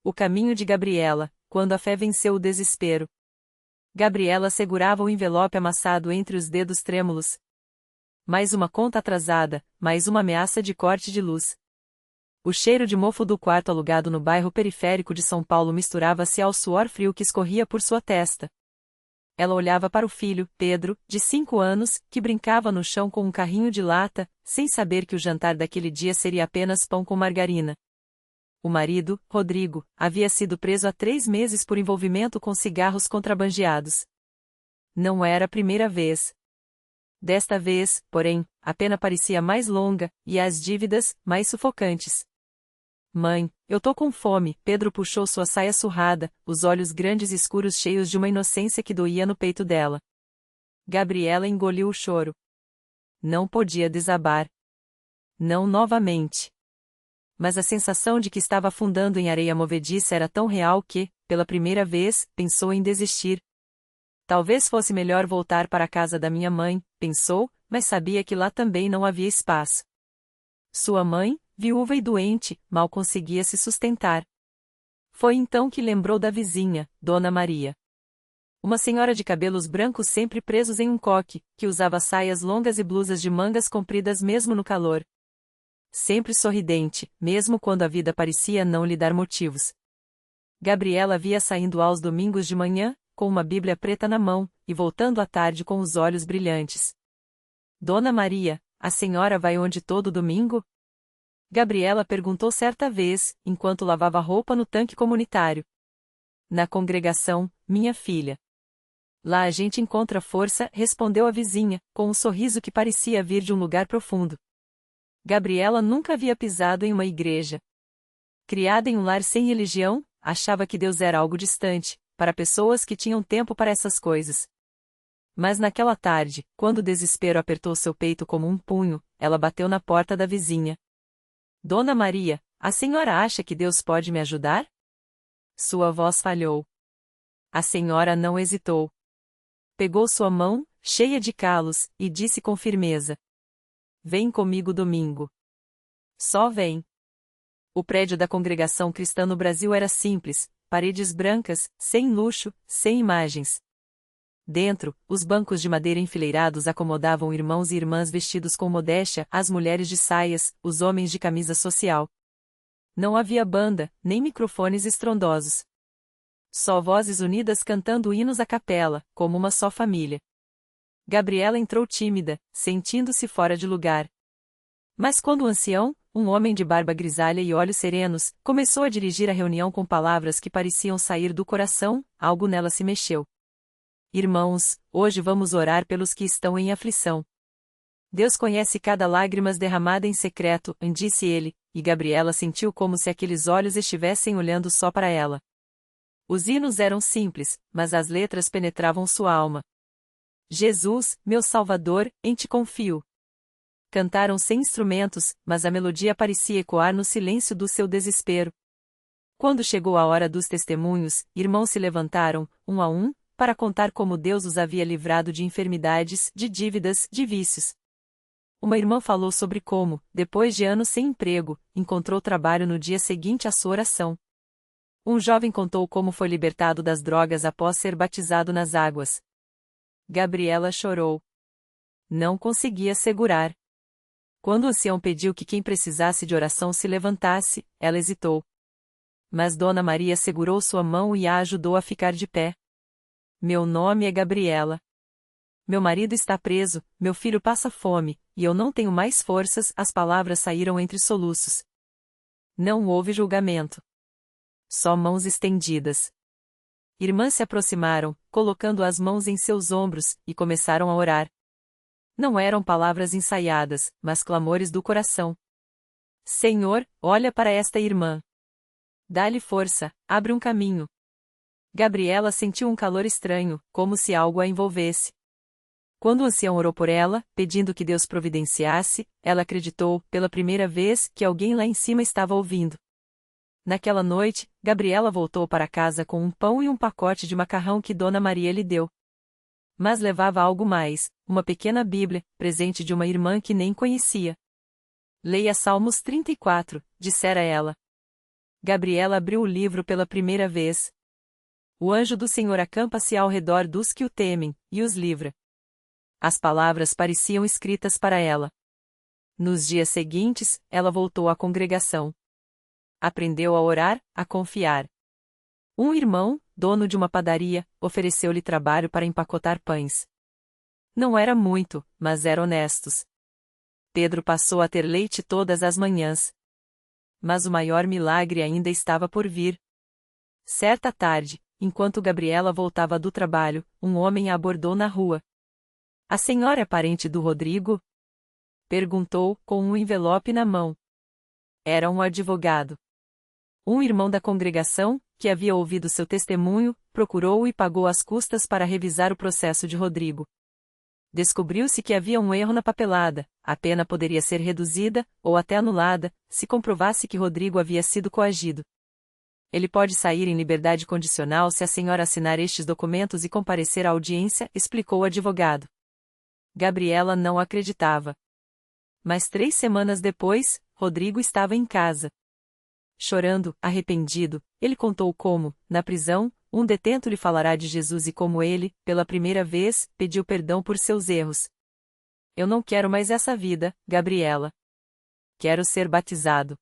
O caminho de Gabriela, quando a fé venceu o desespero. Gabriela segurava o envelope amassado entre os dedos trêmulos. Mais uma conta atrasada, mais uma ameaça de corte de luz. O cheiro de mofo do quarto alugado no bairro periférico de São Paulo misturava-se ao suor frio que escorria por sua testa. Ela olhava para o filho, Pedro, de 5 anos, que brincava no chão com um carrinho de lata, sem saber que o jantar daquele dia seria apenas pão com margarina. O marido, Rodrigo, havia sido preso há 3 meses por envolvimento com cigarros contrabandeados. Não era a primeira vez. Desta vez, porém, a pena parecia mais longa, e as dívidas, mais sufocantes. Mãe, eu tô com fome. Pedro puxou sua saia surrada, os olhos grandes e escuros cheios de uma inocência que doía no peito dela. Gabriela engoliu o choro. Não podia desabar. Não novamente. Mas a sensação de que estava afundando em areia movediça era tão real que, pela primeira vez, pensou em desistir. Talvez fosse melhor voltar para a casa da minha mãe, pensou, mas sabia que lá também não havia espaço. Sua mãe, viúva e doente, mal conseguia se sustentar. Foi então que lembrou da vizinha, Dona Maria. Uma senhora de cabelos brancos sempre presos em um coque, que usava saias longas e blusas de mangas compridas mesmo no calor. Sempre sorridente, mesmo quando a vida parecia não lhe dar motivos. Gabriela via saindo aos domingos de manhã, com uma Bíblia preta na mão, e voltando à tarde com os olhos brilhantes. Dona Maria, a senhora vai onde todo domingo? Gabriela perguntou certa vez, enquanto lavava roupa no tanque comunitário. Na congregação, minha filha. Lá a gente encontra força, respondeu a vizinha, com um sorriso que parecia vir de um lugar profundo. Gabriela nunca havia pisado em uma igreja. Criada em um lar sem religião, achava que Deus era algo distante, para pessoas que tinham tempo para essas coisas. Mas naquela tarde, quando o desespero apertou seu peito como um punho, ela bateu na porta da vizinha. Dona Maria, a senhora acha que Deus pode me ajudar? Sua voz falhou. A senhora não hesitou. Pegou sua mão, cheia de calos, e disse com firmeza: Vem comigo domingo. Só vem. O prédio da Congregação Cristã no Brasil era simples, paredes brancas, sem luxo, sem imagens. Dentro, os bancos de madeira enfileirados acomodavam irmãos e irmãs vestidos com modéstia, as mulheres de saias, os homens de camisa social. Não havia banda, nem microfones estrondosos. Só vozes unidas cantando hinos à capela, como uma só família. Gabriela entrou tímida, sentindo-se fora de lugar. Mas quando o ancião, um homem de barba grisalha e olhos serenos, começou a dirigir a reunião com palavras que pareciam sair do coração, algo nela se mexeu. Irmãos, hoje vamos orar pelos que estão em aflição. Deus conhece cada lágrima derramada em secreto, disse ele, e Gabriela sentiu como se aqueles olhos estivessem olhando só para ela. Os hinos eram simples, mas as letras penetravam sua alma. Jesus, meu Salvador, em ti confio. Cantaram sem instrumentos, mas a melodia parecia ecoar no silêncio do seu desespero. Quando chegou a hora dos testemunhos, irmãos se levantaram, um a um, para contar como Deus os havia livrado de enfermidades, de dívidas, de vícios. Uma irmã falou sobre como, depois de anos sem emprego, encontrou trabalho no dia seguinte à sua oração. Um jovem contou como foi libertado das drogas após ser batizado nas águas. Gabriela chorou. Não conseguia segurar. Quando o ancião pediu que quem precisasse de oração se levantasse, ela hesitou. Mas Dona Maria segurou sua mão e a ajudou a ficar de pé. Meu nome é Gabriela. Meu marido está preso, meu filho passa fome, e eu não tenho mais forças, as palavras saíram entre soluços. Não houve julgamento. Só mãos estendidas. Irmãs se aproximaram, colocando as mãos em seus ombros, e começaram a orar. Não eram palavras ensaiadas, mas clamores do coração. Senhor, olha para esta irmã. Dá-lhe força, abre um caminho. Gabriela sentiu um calor estranho, como se algo a envolvesse. Quando o ancião orou por ela, pedindo que Deus providenciasse, ela acreditou, pela primeira vez, que alguém lá em cima estava ouvindo. Naquela noite, Gabriela voltou para casa com um pão e um pacote de macarrão que Dona Maria lhe deu. Mas levava algo mais, uma pequena Bíblia, presente de uma irmã que nem conhecia. Leia Salmos 34, dissera ela. Gabriela abriu o livro pela primeira vez. O anjo do Senhor acampa-se ao redor dos que o temem, e os livra. As palavras pareciam escritas para ela. Nos dias seguintes, ela voltou à congregação. Aprendeu a orar, a confiar. Um irmão, dono de uma padaria, ofereceu-lhe trabalho para empacotar pães. Não era muito, mas eram honestos. Pedro passou a ter leite todas as manhãs. Mas o maior milagre ainda estava por vir. Certa tarde, enquanto Gabriela voltava do trabalho, um homem a abordou na rua. "A senhora é parente do Rodrigo?" perguntou, com um envelope na mão. Era um advogado. Um irmão da congregação, que havia ouvido seu testemunho, procurou-o e pagou as custas para revisar o processo de Rodrigo. Descobriu-se que havia um erro na papelada, a pena poderia ser reduzida, ou até anulada, se comprovasse que Rodrigo havia sido coagido. "Ele pode sair em liberdade condicional se a senhora assinar estes documentos e comparecer à audiência", explicou o advogado. Gabriela não acreditava. Mas 3 semanas depois, Rodrigo estava em casa. Chorando, arrependido, ele contou como, na prisão, um detento lhe falará de Jesus e como ele, pela primeira vez, pediu perdão por seus erros. "Eu não quero mais essa vida, Gabriela. Quero ser batizado.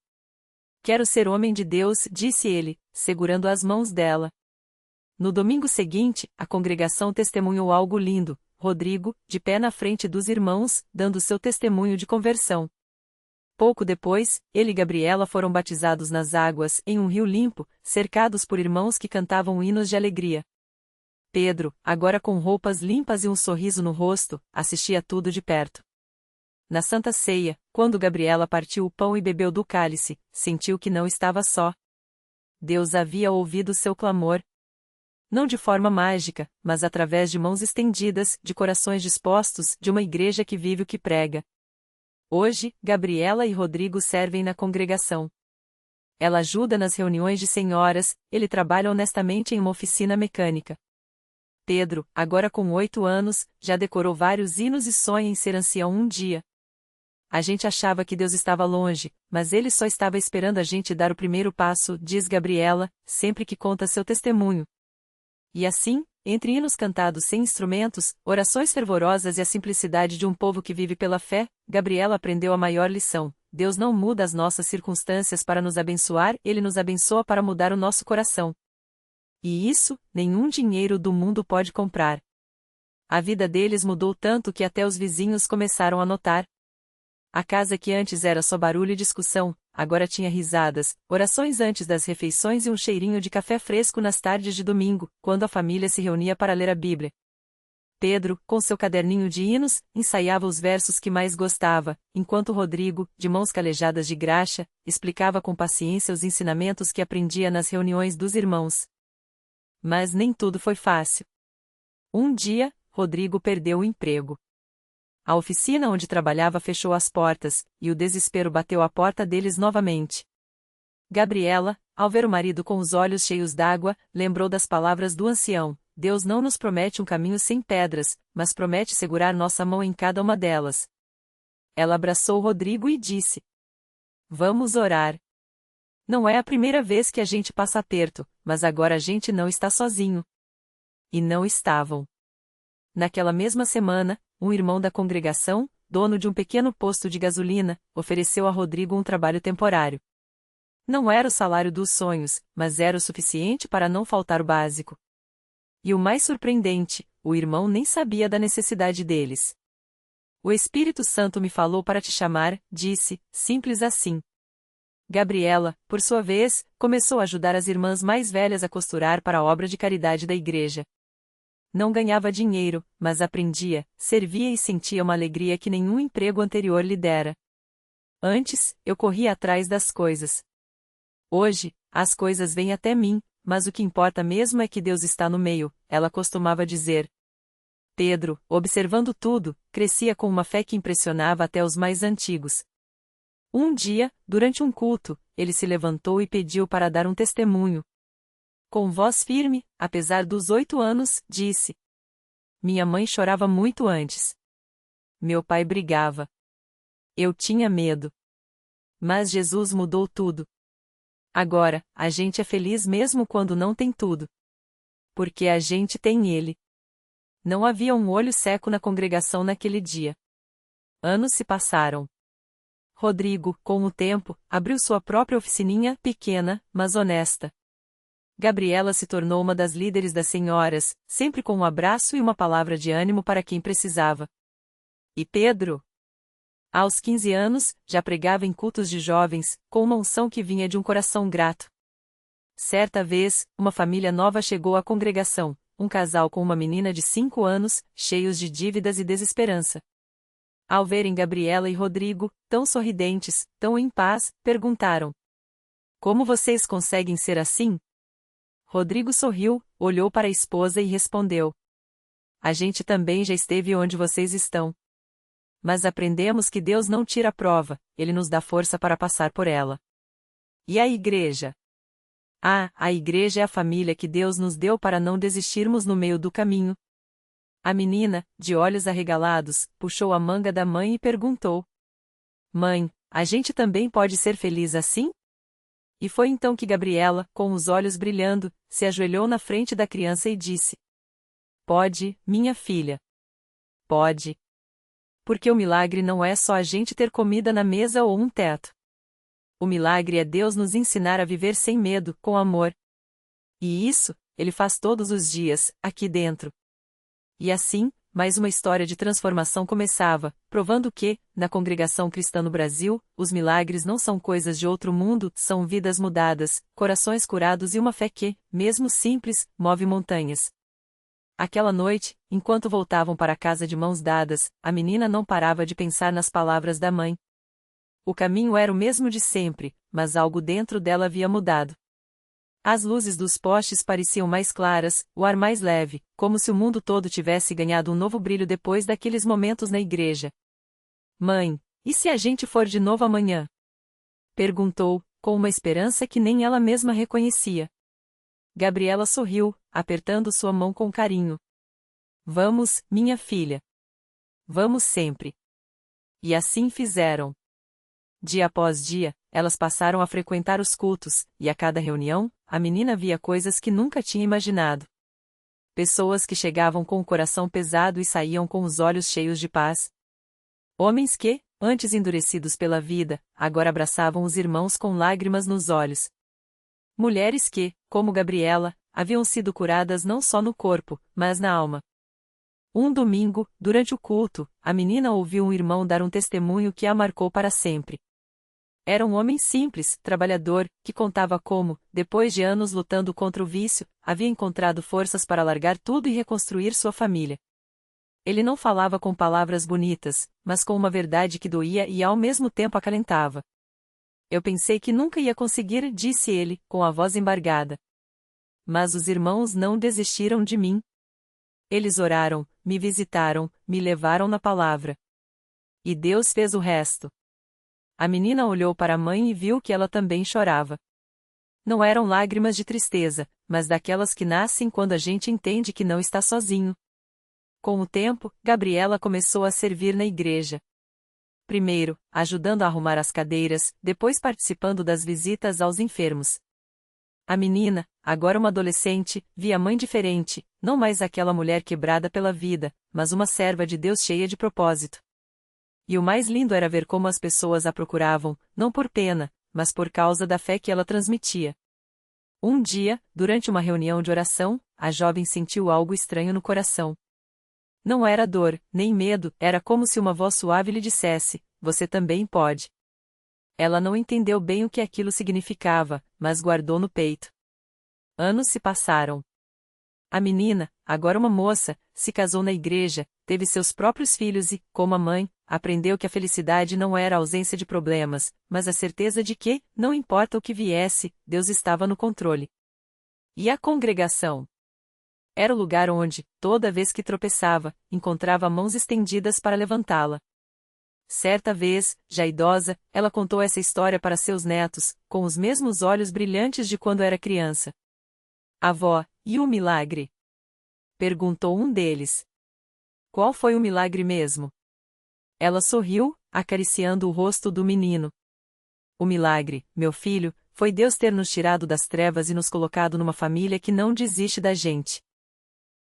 Quero ser homem de Deus", disse ele, segurando as mãos dela. No domingo seguinte, a congregação testemunhou algo lindo: Rodrigo, de pé na frente dos irmãos, dando seu testemunho de conversão. Pouco depois, ele e Gabriela foram batizados nas águas, em um rio limpo, cercados por irmãos que cantavam hinos de alegria. Pedro, agora com roupas limpas e um sorriso no rosto, assistia tudo de perto. Na Santa Ceia, quando Gabriela partiu o pão e bebeu do cálice, sentiu que não estava só. Deus havia ouvido seu clamor. Não de forma mágica, mas através de mãos estendidas, de corações dispostos, de uma igreja que vive o que prega. Hoje, Gabriela e Rodrigo servem na congregação. Ela ajuda nas reuniões de senhoras, ele trabalha honestamente em uma oficina mecânica. Pedro, agora com 8 anos, já decorou vários hinos e sonha em ser ancião um dia. A gente achava que Deus estava longe, mas ele só estava esperando a gente dar o primeiro passo, diz Gabriela, sempre que conta seu testemunho. E assim, entre hinos cantados sem instrumentos, orações fervorosas e a simplicidade de um povo que vive pela fé, Gabriela aprendeu a maior lição: Deus não muda as nossas circunstâncias para nos abençoar, Ele nos abençoa para mudar o nosso coração. E isso, nenhum dinheiro do mundo pode comprar. A vida deles mudou tanto que até os vizinhos começaram a notar. A casa que antes era só barulho e discussão, agora tinha risadas, orações antes das refeições e um cheirinho de café fresco nas tardes de domingo, quando a família se reunia para ler a Bíblia. Pedro, com seu caderninho de hinos, ensaiava os versos que mais gostava, enquanto Rodrigo, de mãos calejadas de graxa, explicava com paciência os ensinamentos que aprendia nas reuniões dos irmãos. Mas nem tudo foi fácil. Um dia, Rodrigo perdeu o emprego. A oficina onde trabalhava fechou as portas, e o desespero bateu à porta deles novamente. Gabriela, ao ver o marido com os olhos cheios d'água, lembrou das palavras do ancião: Deus não nos promete um caminho sem pedras, mas promete segurar nossa mão em cada uma delas. Ela abraçou Rodrigo e disse: "Vamos orar. Não é a primeira vez que a gente passa aperto, mas agora a gente não está sozinho." E não estavam. Naquela mesma semana, um irmão da congregação, dono de um pequeno posto de gasolina, ofereceu a Rodrigo um trabalho temporário. Não era o salário dos sonhos, mas era o suficiente para não faltar o básico. E o mais surpreendente, o irmão nem sabia da necessidade deles. "O Espírito Santo me falou para te chamar", disse, simples assim. Gabriela, por sua vez, começou a ajudar as irmãs mais velhas a costurar para a obra de caridade da igreja. Não ganhava dinheiro, mas aprendia, servia e sentia uma alegria que nenhum emprego anterior lhe dera. "Antes, eu corria atrás das coisas. Hoje, as coisas vêm até mim, mas o que importa mesmo é que Deus está no meio", ela costumava dizer. Pedro, observando tudo, crescia com uma fé que impressionava até os mais antigos. Um dia, durante um culto, ele se levantou e pediu para dar um testemunho. Com voz firme, apesar dos 8 anos, disse: "Minha mãe chorava muito antes. Meu pai brigava. Eu tinha medo. Mas Jesus mudou tudo. Agora, a gente é feliz mesmo quando não tem tudo. Porque a gente tem Ele. Não havia um olho seco na congregação naquele dia. Anos se passaram. Rodrigo, com o tempo, abriu sua própria oficininha, pequena, mas honesta. Gabriela se tornou uma das líderes das senhoras, sempre com um abraço e uma palavra de ânimo para quem precisava. E Pedro? Aos 15 anos, já pregava em cultos de jovens, com uma unção que vinha de um coração grato. Certa vez, uma família nova chegou à congregação, um casal com uma menina de 5 anos, cheios de dívidas e desesperança. Ao verem Gabriela e Rodrigo, tão sorridentes, tão em paz, perguntaram: Como vocês conseguem ser assim? Rodrigo sorriu, olhou para a esposa e respondeu: A gente também já esteve onde vocês estão. Mas aprendemos que Deus não tira a prova, Ele nos dá força para passar por ela. E a igreja? Ah, a igreja é a família que Deus nos deu para não desistirmos no meio do caminho. A menina, de olhos arregalados, puxou a manga da mãe e perguntou: Mãe, a gente também pode ser feliz assim? E foi então que Gabriela, com os olhos brilhando, se ajoelhou na frente da criança e disse: Pode, minha filha. Pode. Porque o milagre não é só a gente ter comida na mesa ou um teto. O milagre é Deus nos ensinar a viver sem medo, com amor. E isso, Ele faz todos os dias, aqui dentro. E assim, mais uma história de transformação começava, provando que, na congregação cristã no Brasil, os milagres não são coisas de outro mundo, são vidas mudadas, corações curados e uma fé que, mesmo simples, move montanhas. Aquela noite, enquanto voltavam para casa de mãos dadas, a menina não parava de pensar nas palavras da mãe. O caminho era o mesmo de sempre, mas algo dentro dela havia mudado. As luzes dos postes pareciam mais claras, o ar mais leve, como se o mundo todo tivesse ganhado um novo brilho depois daqueles momentos na igreja. Mãe, e se a gente for de novo amanhã? Perguntou, com uma esperança que nem ela mesma reconhecia. Gabriela sorriu, apertando sua mão com carinho. Vamos, minha filha. Vamos sempre. E assim fizeram. Dia após dia, elas passaram a frequentar os cultos, e a cada reunião, a menina via coisas que nunca tinha imaginado. Pessoas que chegavam com o coração pesado e saíam com os olhos cheios de paz. Homens que, antes endurecidos pela vida, agora abraçavam os irmãos com lágrimas nos olhos. Mulheres que, como Gabriela, haviam sido curadas não só no corpo, mas na alma. Um domingo, durante o culto, a menina ouviu um irmão dar um testemunho que a marcou para sempre. Era um homem simples, trabalhador, que contava como, depois de anos lutando contra o vício, havia encontrado forças para largar tudo e reconstruir sua família. Ele não falava com palavras bonitas, mas com uma verdade que doía e ao mesmo tempo acalentava. Eu pensei que nunca ia conseguir, disse ele, com a voz embargada. Mas os irmãos não desistiram de mim. Eles oraram, me visitaram, me levaram na palavra. E Deus fez o resto. A menina olhou para a mãe e viu que ela também chorava. Não eram lágrimas de tristeza, mas daquelas que nascem quando a gente entende que não está sozinho. Com o tempo, Gabriela começou a servir na igreja. Primeiro, ajudando a arrumar as cadeiras, depois participando das visitas aos enfermos. A menina, agora uma adolescente, via a mãe diferente, não mais aquela mulher quebrada pela vida, mas uma serva de Deus cheia de propósito. E o mais lindo era ver como as pessoas a procuravam, não por pena, mas por causa da fé que ela transmitia. Um dia, durante uma reunião de oração, a jovem sentiu algo estranho no coração. Não era dor, nem medo, era como se uma voz suave lhe dissesse: Você também pode. Ela não entendeu bem o que aquilo significava, mas guardou no peito. Anos se passaram. A menina, agora uma moça, se casou na igreja, teve seus próprios filhos e, como a mãe, aprendeu que a felicidade não era a ausência de problemas, mas a certeza de que, não importa o que viesse, Deus estava no controle. E a congregação? Era o lugar onde, toda vez que tropeçava, encontrava mãos estendidas para levantá-la. Certa vez, já idosa, ela contou essa história para seus netos, com os mesmos olhos brilhantes de quando era criança. Avó, e o milagre? Perguntou um deles. Qual foi o milagre mesmo? Ela sorriu, acariciando o rosto do menino. O milagre, meu filho, foi Deus ter nos tirado das trevas e nos colocado numa família que não desiste da gente.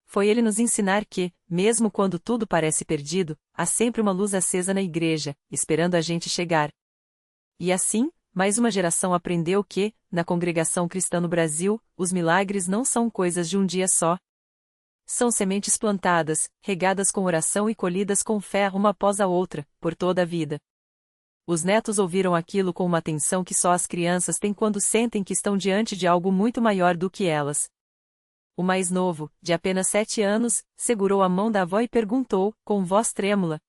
Foi Ele nos ensinar que, mesmo quando tudo parece perdido, há sempre uma luz acesa na igreja, esperando a gente chegar. E assim, mais uma geração aprendeu que, na congregação cristã no Brasil, os milagres não são coisas de um dia só. São sementes plantadas, regadas com oração e colhidas com fé uma após a outra, por toda a vida. Os netos ouviram aquilo com uma atenção que só as crianças têm quando sentem que estão diante de algo muito maior do que elas. O mais novo, de apenas 7 anos, segurou a mão da avó e perguntou, com voz trêmula: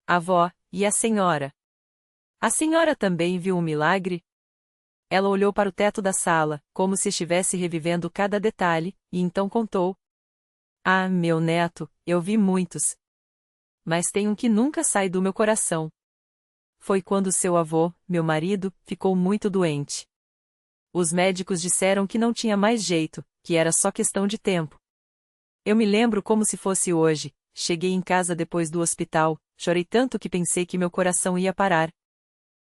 Avó, e a senhora? A senhora também viu um milagre? Ela olhou para o teto da sala, como se estivesse revivendo cada detalhe, e então contou: Ah, meu neto, eu vi muitos. Mas tem um que nunca sai do meu coração. Foi quando seu avô, meu marido, ficou muito doente. Os médicos disseram que não tinha mais jeito, que era só questão de tempo. Eu me lembro como se fosse hoje. Cheguei em casa depois do hospital, chorei tanto que pensei que meu coração ia parar.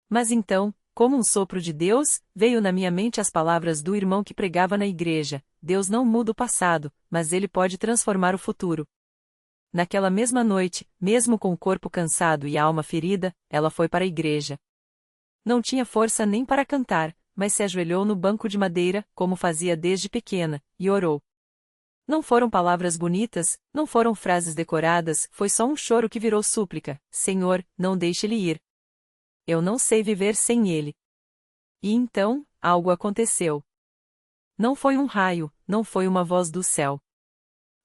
Mas então, como um sopro de Deus, veio na minha mente as palavras do irmão que pregava na igreja: Deus não muda o passado, mas Ele pode transformar o futuro. Naquela mesma noite, mesmo com o corpo cansado e a alma ferida, ela foi para a igreja. Não tinha força nem para cantar, mas se ajoelhou no banco de madeira, como fazia desde pequena, e orou. Não foram palavras bonitas, não foram frases decoradas, foi só um choro que virou súplica: Senhor, não deixe ele ir. Eu não sei viver sem ele. E então, algo aconteceu. Não foi um raio, não foi uma voz do céu.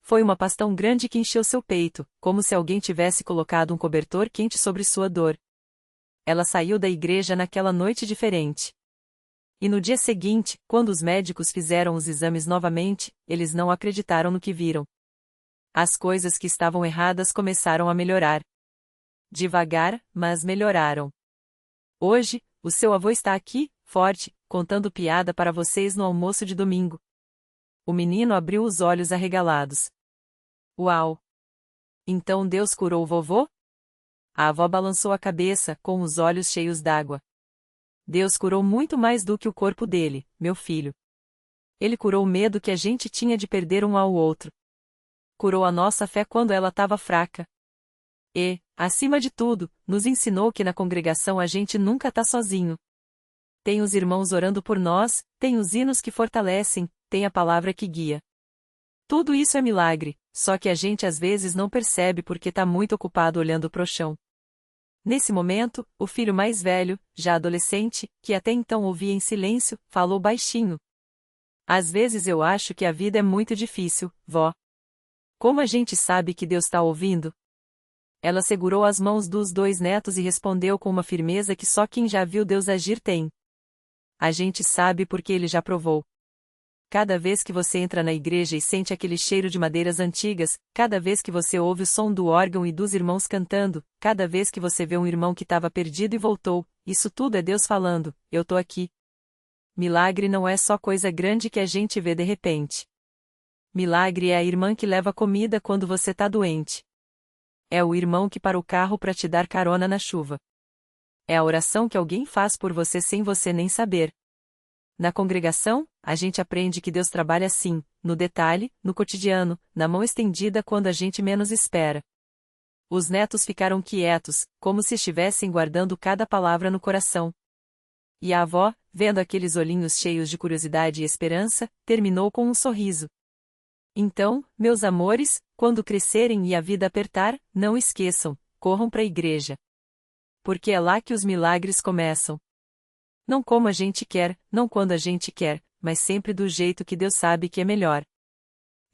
Foi uma paz tão grande que encheu seu peito, como se alguém tivesse colocado um cobertor quente sobre sua dor. Ela saiu da igreja naquela noite diferente. E no dia seguinte, quando os médicos fizeram os exames novamente, eles não acreditaram no que viram. As coisas que estavam erradas começaram a melhorar. Devagar, mas melhoraram. Hoje, o seu avô está aqui, forte, contando piada para vocês no almoço de domingo. O menino abriu os olhos arregalados. Uau! Então Deus curou o vovô? A avó balançou a cabeça, com os olhos cheios d'água. Deus curou muito mais do que o corpo dele, meu filho. Ele curou o medo que a gente tinha de perder um ao outro. Curou a nossa fé quando ela estava fraca. E, acima de tudo, nos ensinou que na congregação a gente nunca está sozinho. Tem os irmãos orando por nós, tem os hinos que fortalecem, tem a palavra que guia. Tudo isso é milagre, só que a gente às vezes não percebe porque está muito ocupado olhando pro chão. Nesse momento, o filho mais velho, já adolescente, que até então ouvia em silêncio, falou baixinho. Às vezes eu acho que a vida é muito difícil, vó. Como a gente sabe que Deus está ouvindo? Ela segurou as mãos dos 2 netos e respondeu com uma firmeza que só quem já viu Deus agir tem. A gente sabe porque Ele já provou. Cada vez que você entra na igreja e sente aquele cheiro de madeiras antigas, cada vez que você ouve o som do órgão e dos irmãos cantando, cada vez que você vê um irmão que estava perdido e voltou, isso tudo é Deus falando: eu tô aqui. Milagre não é só coisa grande que a gente vê de repente. Milagre é a irmã que leva comida quando você tá doente. É o irmão que para o carro para te dar carona na chuva. É a oração que alguém faz por você sem você nem saber. Na congregação, a gente aprende que Deus trabalha assim, no detalhe, no cotidiano, na mão estendida quando a gente menos espera. Os netos ficaram quietos, como se estivessem guardando cada palavra no coração. E a avó, vendo aqueles olhinhos cheios de curiosidade e esperança, terminou com um sorriso. Então, meus amores, quando crescerem e a vida apertar, não esqueçam, corram para a igreja. Porque é lá que os milagres começam. Não como a gente quer, não quando a gente quer, mas sempre do jeito que Deus sabe que é melhor.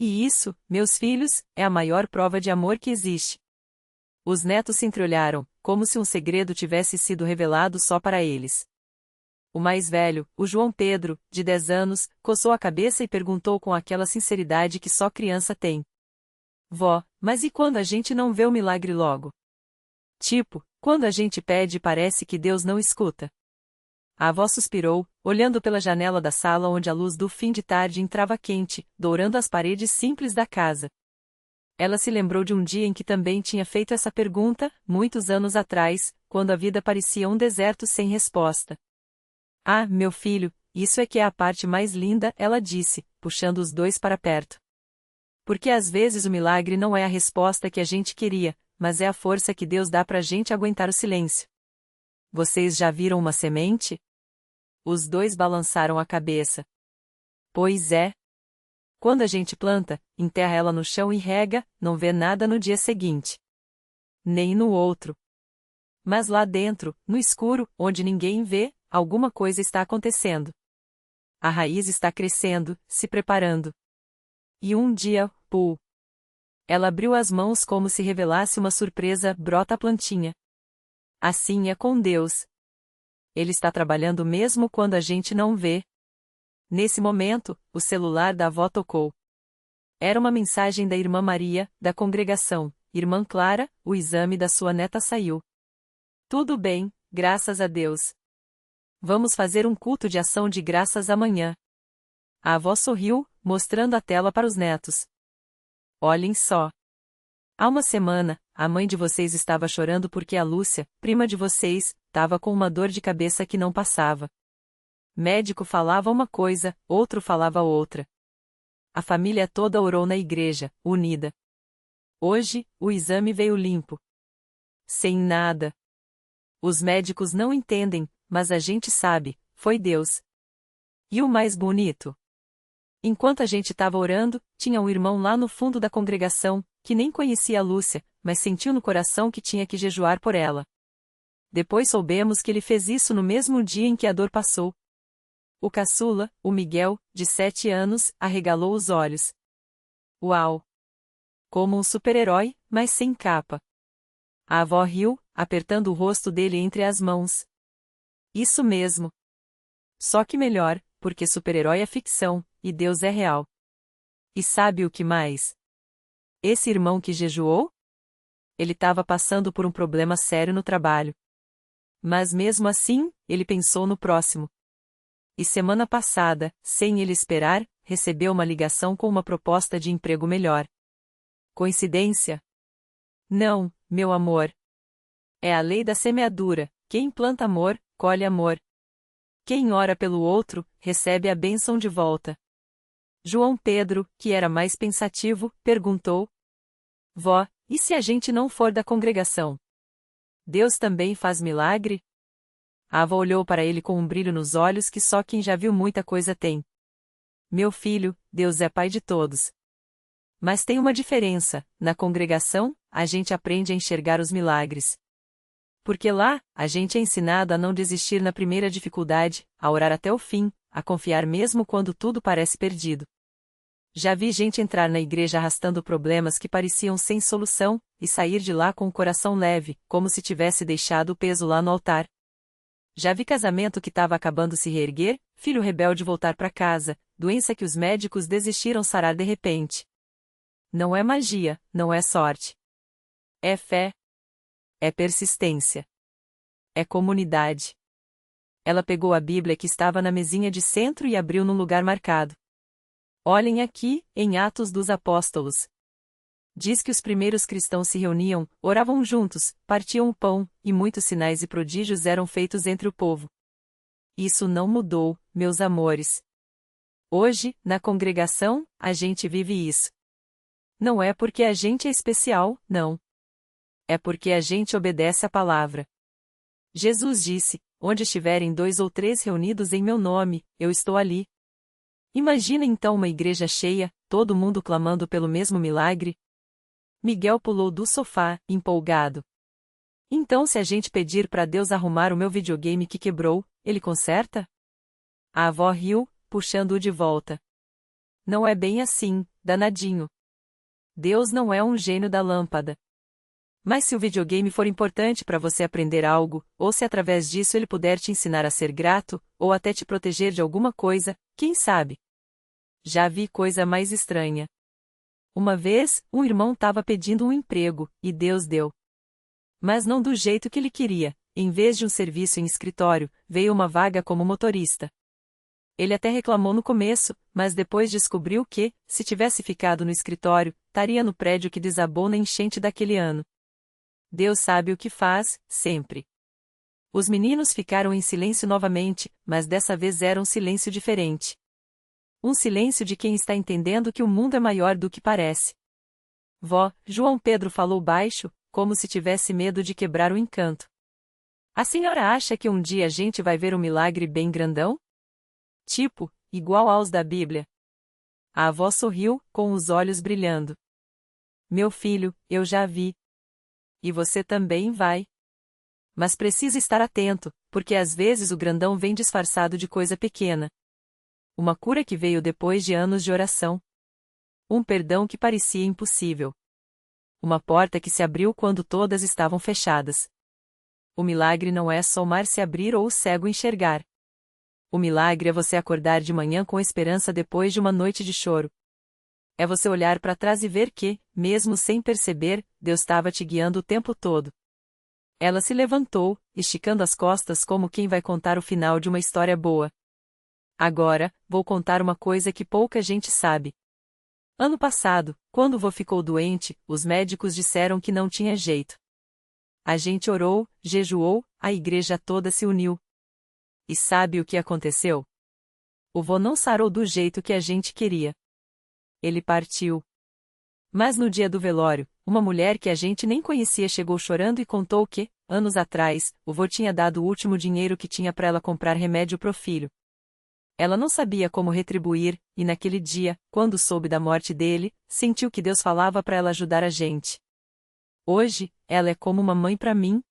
E isso, meus filhos, é a maior prova de amor que existe. Os netos se entreolharam, como se um segredo tivesse sido revelado só para eles. O mais velho, o João Pedro, de 10 anos, coçou a cabeça e perguntou com aquela sinceridade que só criança tem. Vó, mas e quando a gente não vê o milagre logo? Tipo, quando a gente pede e parece que Deus não escuta. A avó suspirou, olhando pela janela da sala onde a luz do fim de tarde entrava quente, dourando as paredes simples da casa. Ela se lembrou de um dia em que também tinha feito essa pergunta, muitos anos atrás, quando a vida parecia um deserto sem resposta. Ah, meu filho, Isso é que é a parte mais linda, ela disse, puxando os dois para perto. Porque às vezes o milagre não é a resposta que a gente queria, mas é a força que Deus dá pra gente aguentar o silêncio. Vocês já viram uma semente? Os dois balançaram a cabeça. Pois é. Quando a gente planta, enterra ela no chão e rega, não vê nada no dia seguinte. Nem no outro. Mas lá dentro, no escuro, onde ninguém vê, alguma coisa está acontecendo. A raiz está crescendo, se preparando. E um dia, pum! Ela abriu as mãos como se revelasse uma surpresa, brota a plantinha. Assim é com Deus. Ele está trabalhando mesmo quando a gente não vê. Nesse momento, o celular da avó tocou. Era uma mensagem da irmã Maria, da congregação. Irmã Clara, o exame da sua neta saiu. Tudo bem, graças a Deus. Vamos fazer um culto de ação de graças amanhã. A avó sorriu, mostrando a tela para os netos. Olhem só. Há uma semana, a mãe de vocês estava chorando porque a Lúcia, prima de vocês, estava com uma dor de cabeça que não passava. Médico falava uma coisa, outro falava outra. A família toda orou na igreja, unida. Hoje, o exame veio limpo. Sem nada. Os médicos não entendem, mas a gente sabe, foi Deus. E o mais bonito? Enquanto a gente estava orando, tinha um irmão lá no fundo da congregação, que nem conhecia a Lúcia, mas sentiu no coração que tinha que jejuar por ela. Depois soubemos que ele fez isso no mesmo dia em que a dor passou. O caçula, o Miguel, de 7 anos, arregalou os olhos. Uau! Como um super-herói, mas sem capa. A avó riu, apertando o rosto dele entre as mãos. Isso mesmo. Só que melhor, porque super-herói é ficção, e Deus é real. E sabe o que mais? Esse irmão que jejuou? Ele estava passando por um problema sério no trabalho. Mas mesmo assim, ele pensou no próximo. E semana passada, sem ele esperar, recebeu uma ligação com uma proposta de emprego melhor. Coincidência? Não, meu amor. É a lei da semeadura: quem planta amor, colhe amor. Quem ora pelo outro, recebe a bênção de volta. João Pedro, que era mais pensativo, perguntou: Vó, e se a gente não for da congregação? Deus também faz milagre? A avó olhou para ele com um brilho nos olhos que só quem já viu muita coisa tem. Meu filho, Deus é pai de todos. Mas tem uma diferença: na congregação, a gente aprende a enxergar os milagres. Porque lá, a gente é ensinado a não desistir na primeira dificuldade, a orar até o fim, a confiar mesmo quando tudo parece perdido. Já vi gente entrar na igreja arrastando problemas que pareciam sem solução, e sair de lá com o coração leve, como se tivesse deixado o peso lá no altar. Já vi casamento que estava acabando se reerguer, filho rebelde voltar para casa, doença que os médicos desistiram sarar de repente. Não é magia, não é sorte. É fé. É persistência. É comunidade. Ela pegou a Bíblia que estava na mesinha de centro e abriu num lugar marcado. Olhem aqui, em Atos dos Apóstolos. Diz que os primeiros cristãos se reuniam, oravam juntos, partiam o pão, e muitos sinais e prodígios eram feitos entre o povo. Isso não mudou, meus amores. Hoje, na congregação, a gente vive isso. Não é porque a gente é especial, não. É porque a gente obedece a palavra. Jesus disse: onde estiverem 2 ou 3 reunidos em meu nome, eu estou ali. Imagina então uma igreja cheia, todo mundo clamando pelo mesmo milagre. Miguel pulou do sofá, empolgado. Então, se a gente pedir para Deus arrumar o meu videogame que quebrou, ele conserta? A avó riu, puxando-o de volta. Não é bem assim, danadinho. Deus não é um gênio da lâmpada. Mas se o videogame for importante para você aprender algo, ou se através disso ele puder te ensinar a ser grato, ou até te proteger de alguma coisa, quem sabe? Já vi coisa mais estranha. Uma vez, um irmão estava pedindo um emprego, e Deus deu. Mas não do jeito que ele queria. Em vez de um serviço em escritório, veio uma vaga como motorista. Ele até reclamou no começo, mas depois descobriu que, se tivesse ficado no escritório, estaria no prédio que desabou na enchente daquele ano. Deus sabe o que faz, sempre. Os meninos ficaram em silêncio novamente, mas dessa vez era um silêncio diferente. Um silêncio de quem está entendendo que o mundo é maior do que parece. Vó, João Pedro falou baixo, como se tivesse medo de quebrar o encanto. A senhora acha que um dia a gente vai ver um milagre bem grandão? Tipo, igual aos da Bíblia. A avó sorriu, com os olhos brilhando. Meu filho, eu já vi. E você também vai. Mas precisa estar atento, porque às vezes o grandão vem disfarçado de coisa pequena. Uma cura que veio depois de anos de oração. Um perdão que parecia impossível. Uma porta que se abriu quando todas estavam fechadas. O milagre não é só o mar se abrir ou o cego enxergar. O milagre é você acordar de manhã com esperança depois de uma noite de choro. É você olhar para trás e ver que, mesmo sem perceber, Deus estava te guiando o tempo todo. Ela se levantou, esticando as costas como quem vai contar o final de uma história boa. Agora, vou contar uma coisa que pouca gente sabe. Ano passado, quando o vô ficou doente, os médicos disseram que não tinha jeito. A gente orou, jejuou, a igreja toda se uniu. E sabe o que aconteceu? O vô não sarou do jeito que a gente queria. Ele partiu. Mas no dia do velório, uma mulher que a gente nem conhecia chegou chorando e contou que, anos atrás, o vô tinha dado o último dinheiro que tinha para ela comprar remédio pro filho. Ela não sabia como retribuir, e naquele dia, quando soube da morte dele, sentiu que Deus falava para ela ajudar a gente. Hoje, ela é como uma mãe para mim.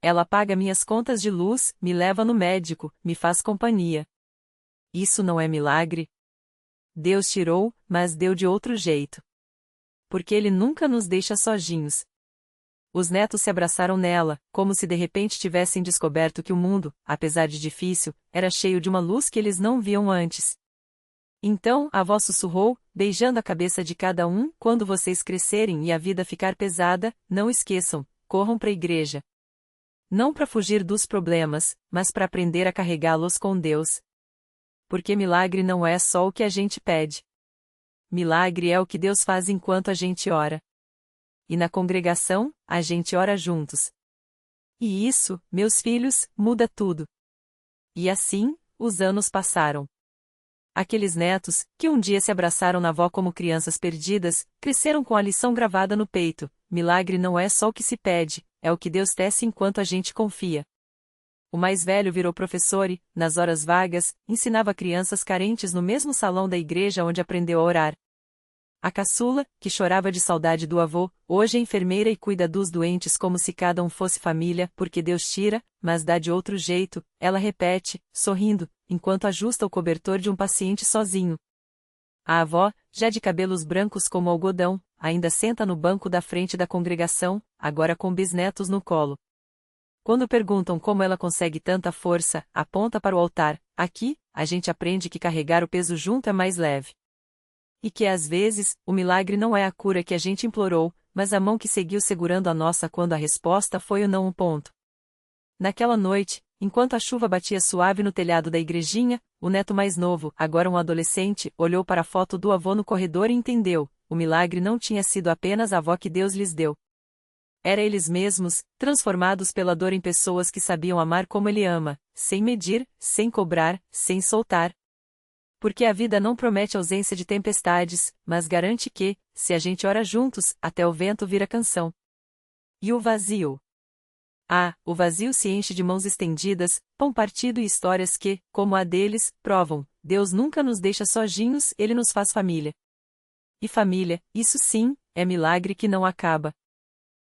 Ela paga minhas contas de luz, me leva no médico, me faz companhia. Isso não é milagre? Deus tirou, mas deu de outro jeito. Porque Ele nunca nos deixa sozinhos. Os netos se abraçaram nela, como se de repente tivessem descoberto que o mundo, apesar de difícil, era cheio de uma luz que eles não viam antes. Então, a avó sussurrou, beijando a cabeça de cada um, quando vocês crescerem e a vida ficar pesada, não esqueçam, corram para a igreja. Não para fugir dos problemas, mas para aprender a carregá-los com Deus. Porque milagre não é só o que a gente pede. Milagre é o que Deus faz enquanto a gente ora. E na congregação, a gente ora juntos. E isso, meus filhos, muda tudo. E assim, os anos passaram. Aqueles netos, que um dia se abraçaram na avó como crianças perdidas, cresceram com a lição gravada no peito: milagre não é só o que se pede, é o que Deus tece enquanto a gente confia. O mais velho virou professor e, nas horas vagas, ensinava crianças carentes no mesmo salão da igreja onde aprendeu a orar. A caçula, que chorava de saudade do avô, hoje é enfermeira e cuida dos doentes como se cada um fosse família, porque Deus tira, mas dá de outro jeito, ela repete, sorrindo, enquanto ajusta o cobertor de um paciente sozinho. A avó, já de cabelos brancos como algodão, ainda senta no banco da frente da congregação, agora com bisnetos no colo. Quando perguntam como ela consegue tanta força, aponta para o altar: aqui, a gente aprende que carregar o peso junto é mais leve. E que às vezes, o milagre não é a cura que a gente implorou, mas a mão que seguiu segurando a nossa quando a resposta foi o não. Naquela noite, enquanto a chuva batia suave no telhado da igrejinha, o neto mais novo, agora um adolescente, olhou para a foto do avô no corredor e entendeu: o milagre não tinha sido apenas a avó que Deus lhes deu. Era eles mesmos, transformados pela dor em pessoas que sabiam amar como Ele ama, sem medir, sem cobrar, sem soltar. Porque a vida não promete ausência de tempestades, mas garante que, se a gente ora juntos, até o vento vira canção. E o vazio? Ah, o vazio se enche de mãos estendidas, pão partido e histórias que, como a deles, provam: Deus nunca nos deixa sozinhos, Ele nos faz família. E família, isso sim, é milagre que não acaba.